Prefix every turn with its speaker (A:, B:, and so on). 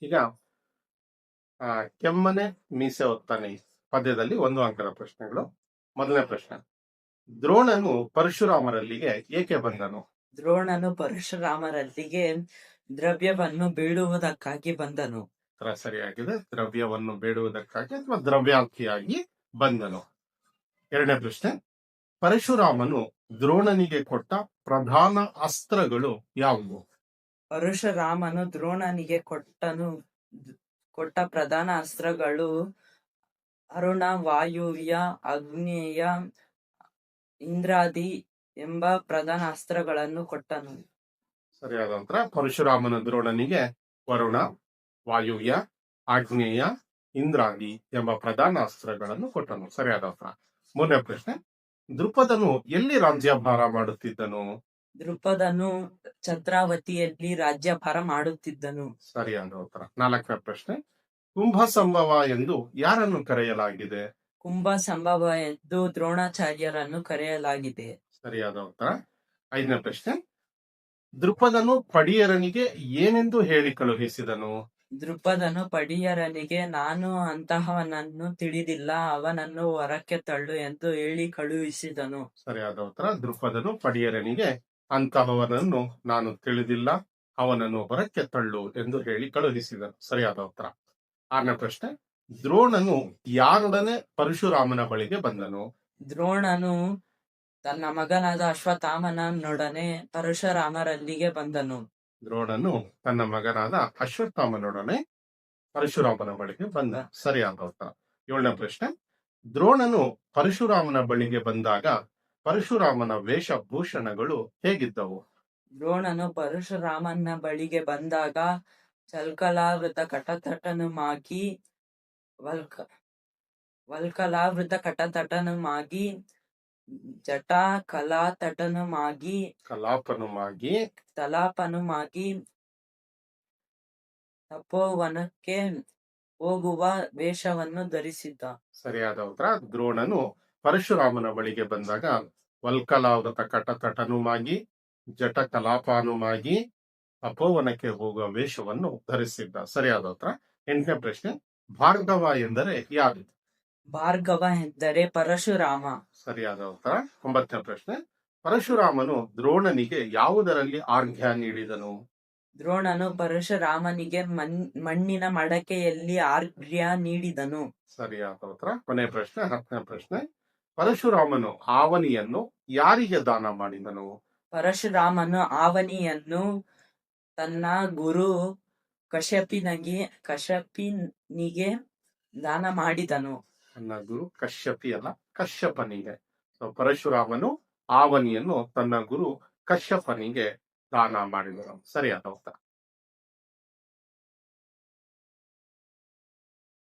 A: ಈಗ ಕೆಮ್ಮನೆ ಮೀಸೆ ಹೊತ್ತಾನೆ ಪದ್ಯದಲ್ಲಿ 1 ಅಂಕದ ಪ್ರಶ್ನೆಗಳು. ಮೊದಲನೇ ಪ್ರಶ್ನೆ, ದ್ರೋಣನು ಪರಶುರಾಮರಲ್ಲಿಗೆ ಏಕೆ ಬಂದನು?
B: ದ್ರೋಣನು ಪರಶುರಾಮರಲ್ಲಿಗೆ ದ್ರವ್ಯವನ್ನು ಬೇಡುವುದಕ್ಕಾಗಿ ಬಂದನು.
A: ಉತ್ತರ ಸರಿಯಾಗಿದೆ. ದ್ರವ್ಯವನ್ನು ಬೇಡುವುದಕ್ಕಾಗಿ ಅಥವಾ ದ್ರವ್ಯಾರ್ಥಿಯಾಗಿ ಬಂದನು. ಎರಡನೇ ಪ್ರಶ್ನೆ, ಪರಶುರಾಮನು ದ್ರೋಣನಿಗೆ ಕೊಟ್ಟ ಪ್ರಧಾನ ಅಸ್ತ್ರಗಳು ಯಾವುವು?
B: ಪರಶುರಾಮನು ದ್ರೋಣನಿಗೆ ಕೊಟ್ಟ ಪ್ರಧಾನ ಅಸ್ತ್ರಗಳು ಅರುಣ, ವಾಯುವ್ಯ, ಆಗ್ನೇಯ, ಇಂದ್ರಾದಿ ಎಂಬ ಪ್ರಧಾನ ಅಸ್ತ್ರಗಳನ್ನು ಕೊಟ್ಟನು.
A: ಸರಿಯಾದ ಉತ್ತರ. ಪರಶುರಾಮನ ದ್ರೋಣನಿಗೆ ವರುಣ, ವಾಯುವ್ಯ, ಆಗ್ನೇಯ, ಇಂದ್ರಾದಿ ಎಂಬ ಪ್ರಧಾನ ಅಸ್ತ್ರಗಳನ್ನು ಕೊಟ್ಟನು. ಸರಿಯಾದ ಉತ್ತರ. ಮೂರನೇ ಪ್ರಶ್ನೆ, ದೃಪದನು ಎಲ್ಲಿ ರಾಜ್ಯಭಾರ ಮಾಡುತ್ತಿದ್ದನು?
B: ದೃಪದನು ಛತ್ರಾವತಿಯಲ್ಲಿ ರಾಜ್ಯಭಾರ ಮಾಡುತ್ತಿದ್ದನು.
A: ಸರಿಯಾದ ಉತ್ತರ. ನಾಲ್ಕನೇ ಪ್ರಶ್ನೆ, ಕುಂಭ ಸಂಭವ ಎಂದು ಯಾರನ್ನು ಕರೆಯಲಾಗಿದೆ?
B: ಕುಂಭ ಸಂಭವ ಎಂದು ದ್ರೋಣಾಚಾರ್ಯರನ್ನು ಕರೆಯಲಾಗಿದೆ.
A: ಸರಿಯಾದ ಉತ್ತರ. ಐದನೇ ಪ್ರಶ್ನೆ, ದೃಪದನು ಪಡಿಯರನಿಗೆ ಏನೆಂದು ಹೇಳಿ ಕಳುಹಿಸಿದನು?
B: ದೃಪದನು ಪಡಿಯರನಿಗೆ ನಾನು ಅಂತಹವನನ್ನು ತಿಳಿದಿಲ್ಲ, ಅವನನ್ನು ಹೊರಕ್ಕೆ ತಳ್ಳು ಎಂದು ಹೇಳಿ ಕಳುಹಿಸಿದನು.
A: ಸರಿಯಾದ ಉತ್ತರ. ದೃಪದನು ಪಡಿಯರನಿಗೆ ಅಂತಹವನನ್ನು ನಾನು ತಿಳಿದಿಲ್ಲ, ಅವನನ್ನು ಹೊರಕ್ಕೆ ತಳ್ಳು ಎಂದು ಹೇಳಿ ಕಳುಹಿಸಿದನು. ಸರಿಯಾದ ಉತ್ತರ. ಆರನೇ ಪ್ರಶ್ನೆ, ದ್ರೋಣನು ಯಾರೊಡನೆ ಪರಶುರಾಮನ ಬಳಿಗೆ ಬಂದನು?
B: ದ್ರೋಣನು ತನ್ನ ಮಗನಾದ ಅಶ್ವತ್ಥಾಮನೊಡನೆ ಪರಶುರಾಮರಲ್ಲಿಗೆ ಬಂದನು.
A: ದ್ರೋಣನು ತನ್ನ ಮಗನಾದ ಅಶ್ವತ್ಥಾಮನೊಡನೆ ಪರಶುರಾಮನ ಬಳಿಗೆ ಬಂದ. ಸರಿಯಾದ ಉತ್ತರ. ಏಳನೇ ಪ್ರಶ್ನೆ, ದ್ರೋಣನು ಪರಶುರಾಮನ ಬಳಿಗೆ ಬಂದಾಗ ಪರಶುರಾಮನ ವೇಷಭೂಷಣಗಳು ಹೇಗಿದ್ದವು?
B: ದ್ರೋಣನು ಪರಶುರಾಮನ ಬಳಿಗೆ ಬಂದಾಗ ವಲ್ಕಲಾವೃತ ಕಟತಟನುಮಾಗಿ ಜಟಾ ತಲಾಪನುಮಾಗಿ ತಪೋವನಕ್ಕೆ ಹೋಗುವ ವೇಷವನ್ನು ಧರಿಸಿದ್ದ.
A: ಸರಿಯಾದ ಉತ್ತರ. ದ್ರೋಣನು ಪರಶುರಾಮನ ಬಳಿಗೆ ಬಂದಾಗ ವಲ್ಕಲಾವೃತ ಕಟತಟನುಮಾಗಿ ಜಟ ಕಲಾಪಾನುಮಾಗಿ ತಪೋವನಕ್ಕೆ ಹೋಗುವ ವೇಷವನ್ನು ಧರಿಸಿದ್ದ. ಸರಿಯಾದ ಉತ್ತರ. ಎಂಟನೇ ಪ್ರಶ್ನೆ, ಭಾರ್ಗವ ಎಂದರೆ ಯಾರು?
B: ಭಾರ್ಗವ ಎಂದರೆ ಪರಶುರಾಮ.
A: ಸರಿಯಾದ ಉತ್ತರ. ಒಂಬತ್ತನೇ ಪ್ರಶ್ನೆ, ಪರಶುರಾಮನು ದ್ರೋಣನಿಗೆ ಯಾವುದರಲ್ಲಿ ಆಜ್ಞೆ ನೀಡಿದನು?
B: ದ್ರೋಣನು ಪರಶುರಾಮನಿಗೆ ಮಣ್ಣಿನ ಮಡಕೆಯಲ್ಲಿ ಆಜ್ಞೆ ನೀಡಿದನು.
A: ಸರಿಯಾದ ಉತ್ತರ. ಕೊನೆಯ ಪ್ರಶ್ನೆ, 10ನೇ ಪ್ರಶ್ನೆ, ಪರಶುರಾಮನು ಆವನಿಯನ್ನು ಯಾರಿಗೆ ದಾನ ಮಾಡಿದನು?
B: ಪರಶುರಾಮನು ಆವನಿಯನ್ನು ತನ್ನ ಗುರು ಕಶ್ಯಪಿನಿಗೆ ದಾನ ಮಾಡಿದನು.
A: ತನ್ನ ಗುರು ಕಶ್ಯಪಿ ಅಲ್ಲ, ಕಶ್ಯಪನಿಗೆ. ಪರಶುರಾಮನು ಆವನಿಯನ್ನು ತನ್ನ ಗುರು ಕಶ್ಯಪನಿಗೆ ದಾನ ಮಾಡಿದನು. ಸರಿಯಾದ ಉತ್ತರ.